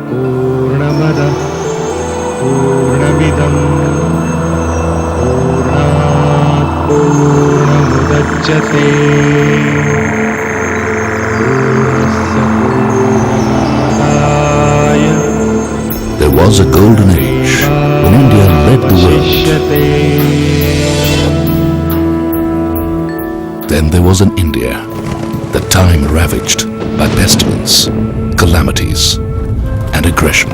पूर्णमदः पूर्णमिदं पूर्णात् पूर्णमुदच्यते पूर्णस्य पूर्णमादाय There was a golden age when India led the world. Then there was an India that time ravaged by pestilence, calamities, and aggression.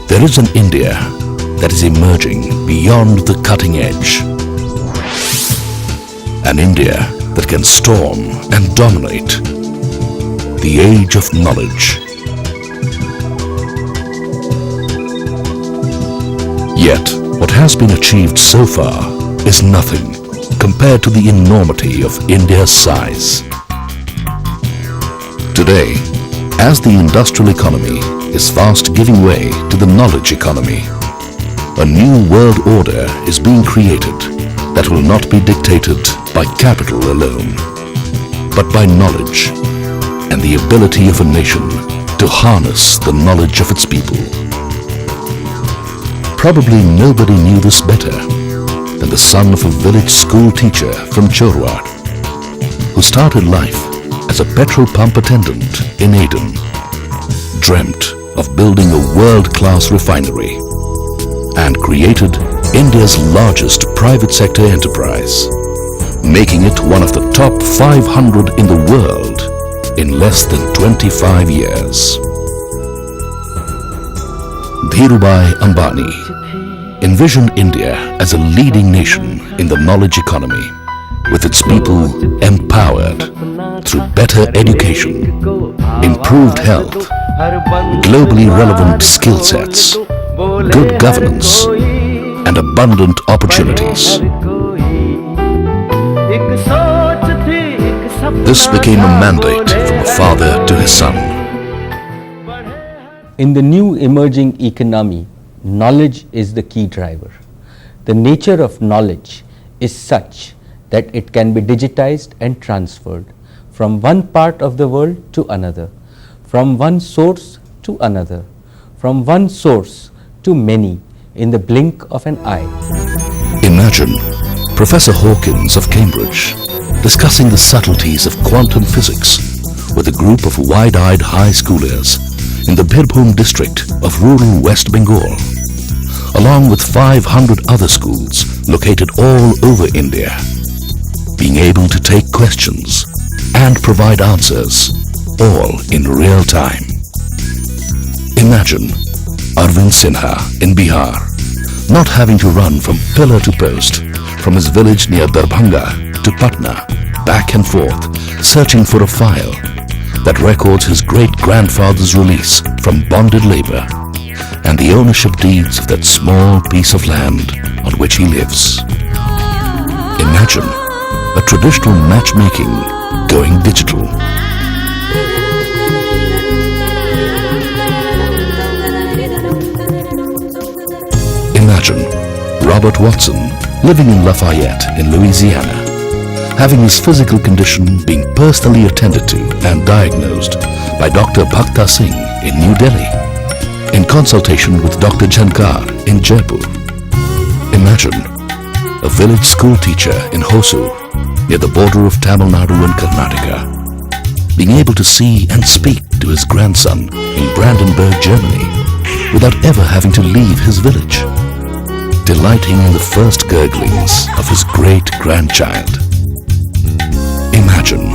There is an India that is emerging beyond the cutting edge. An India that can storm and dominate the age of knowledge. Yet, what has been achieved so far is nothing compared to the enormity of India's size. Today, as the industrial economy is fast giving way to the knowledge economy, a new world order is being created that will not be dictated by capital alone, but by knowledge and the ability of a nation to harness the knowledge of its people. Probably nobody knew this better than the son of a village school teacher from Chorwad, who started life as a petrol pump attendant in Aden, dreamt of building a world-class refinery and created India's largest private sector enterprise, making it one of the top 500 in the world in less than 25 years. Dhirubhai Ambani envisioned India as a leading nation in the knowledge economy, with its people empowered through better education, improved health, globally relevant skill sets, good governance, and abundant opportunities. This became a mandate from a father to his son. In the new emerging economy, knowledge is the key driver. The nature of knowledge is such that it can be digitized and transferred from one part of the world to another, from one source to another, from one source to many in the blink of an eye. Imagine Professor Hawkins of Cambridge discussing the subtleties of quantum physics with a group of wide-eyed high schoolers in the Birbhum district of rural West Bengal, along with 500 other schools located all over India, being able to take questions and provide answers all in real time. Imagine Arvind Sinha in Bihar not having to run from pillar to post from his village near Darbhanga to Patna, back and forth, searching for a file that records his great-grandfather's release from bonded labor and the ownership deeds of that small piece of land on which he lives. Imagine a traditional matchmaking going digital. Imagine Robert Watson living in Lafayette in Louisiana, having his physical condition being personally attended to and diagnosed by Dr. Bhakta Singh in New Delhi, in consultation with Dr. Jankar in Jaipur. Imagine a village school teacher in Hosur, near the border of Tamil Nadu and Karnataka, being able to see and speak to his grandson in Brandenburg, Germany, without ever having to leave his village, delighting in the first gurglings of his great-grandchild. Imagine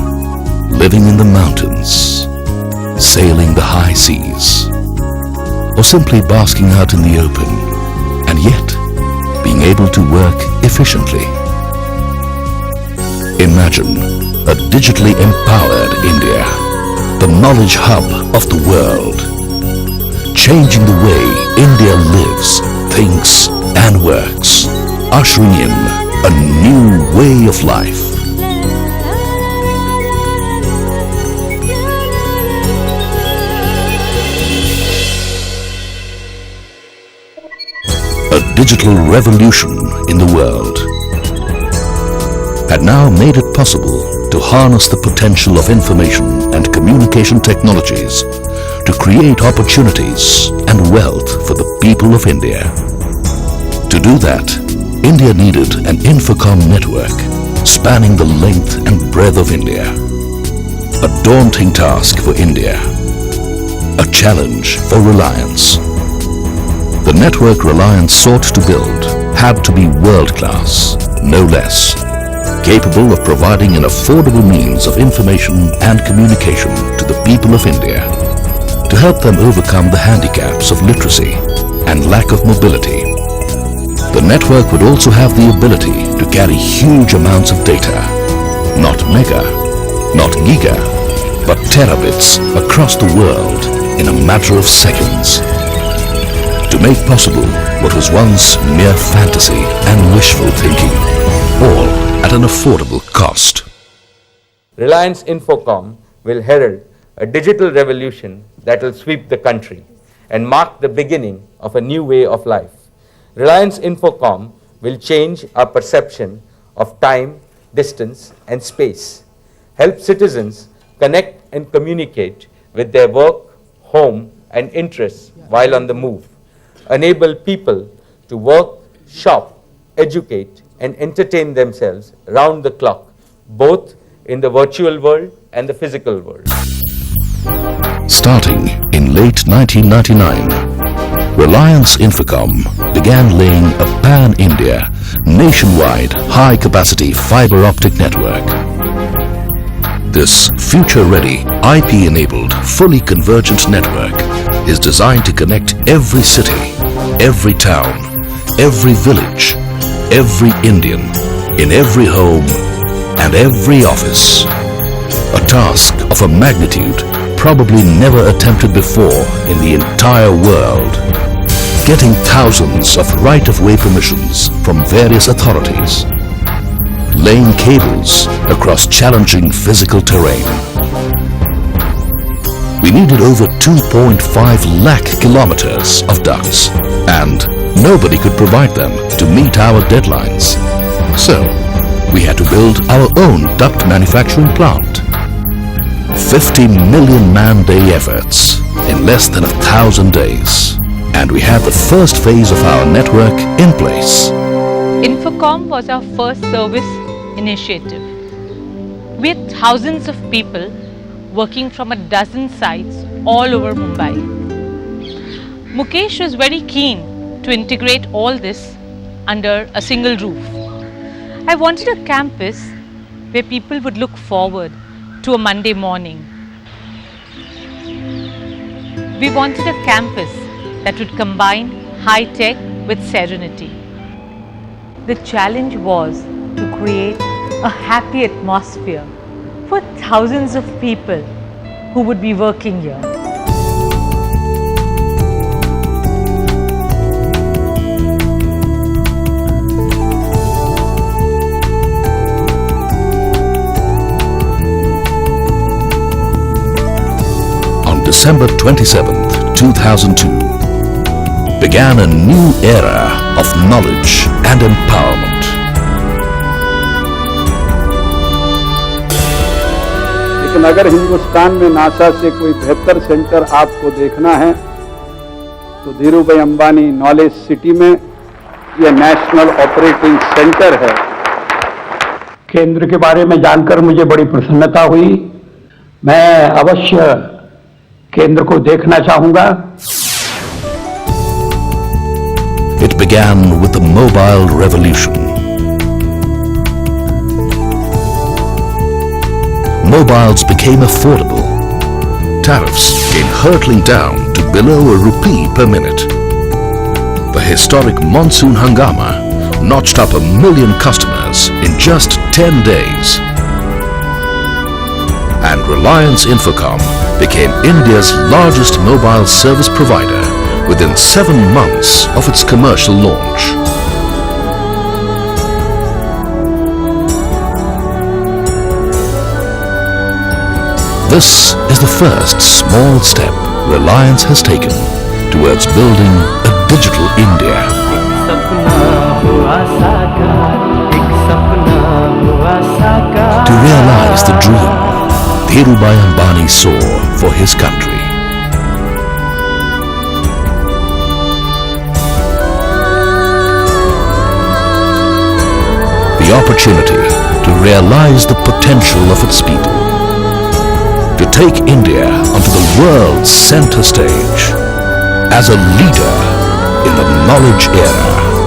living in the mountains, sailing the high seas, or simply basking out in the open, and yet being able to work efficiently. Imagine a digitally empowered India, the knowledge hub of the world, changing the way India lives, thinks, and works, ushering in a new way of life. A digital revolution in the world had now made it possible to to harness the potential of information and communication technologies to create opportunities and wealth for the people of India. To do that, India needed an Infocom network spanning the length and breadth of India. A daunting task for India. A challenge for Reliance. The network Reliance sought to build had to be world-class, no less, capable of providing an affordable means of information and communication to the people of India to help them overcome the handicaps of literacy and lack of mobility. The network would also have the ability to carry huge amounts of data, not mega, not giga, but terabits across the world in a matter of seconds. To make possible what was once mere fantasy and wishful thinking, all at an affordable cost. Reliance Infocom will herald a digital revolution that will sweep the country and mark the beginning of a new way of life. Reliance Infocom will change our perception of time, distance, and space, help citizens connect and communicate with their work, home, and interests while on the move, enable people to work, shop, educate, and entertain themselves round the clock, both in the virtual world and the physical world. Starting in late 1999, Reliance Infocom began laying a pan-India, nationwide, high-capacity fiber optic network. This future-ready, IP-enabled, fully convergent network is designed to connect every city, every town, every village, every Indian, in every home and every office. A task of a magnitude probably never attempted before in the entire world. Getting thousands of right-of-way permissions from various authorities. Laying cables across challenging physical terrain. We needed over 2.5 lakh kilometers of ducts, and nobody could provide them to meet our deadlines. So, we had to build our own duct manufacturing plant. 50 million man-day efforts in less than 1,000 days. And we had the first phase of our network in place. Infocom was our first service initiative. We had thousands of people working from a dozen sites all over Mumbai. Mukesh was very keen to integrate all this under a single roof. I wanted a campus where people would look forward to a Monday morning. We wanted a campus that would combine high tech with serenity. The challenge was to create a happy atmosphere for thousands of people who would be working here. On December 27th, 2002, began a new era of knowledge and empowerment. लेकिन अगर हिंदुस्तान में NASA से कोई बेहतर centre आपको देखना है तो धीरूभाई अंबानी नॉलेज सिटी में यह नेशनल ऑपरेटिंग सेंटर है। केंद्र के बारे में जानकर मुझे बड़ी प्रसन्नता हुई। मैं अवश्य केंद्र को देखना चाहूंगा। It began with the mobile revolution. Mobiles became affordable. Tariffs came hurtling down to below a rupee per minute. The historic monsoon hangama notched up 1 million customers in just 10 days. And Reliance Infocom became India's largest mobile service provider within 7 months of its commercial launch. This is the first small step Reliance has taken towards building a digital India. To realize is the dream Dhirubhai Ambani saw for his country. The opportunity to realize the potential of its people, to take India onto the world's center stage as a leader in the knowledge era.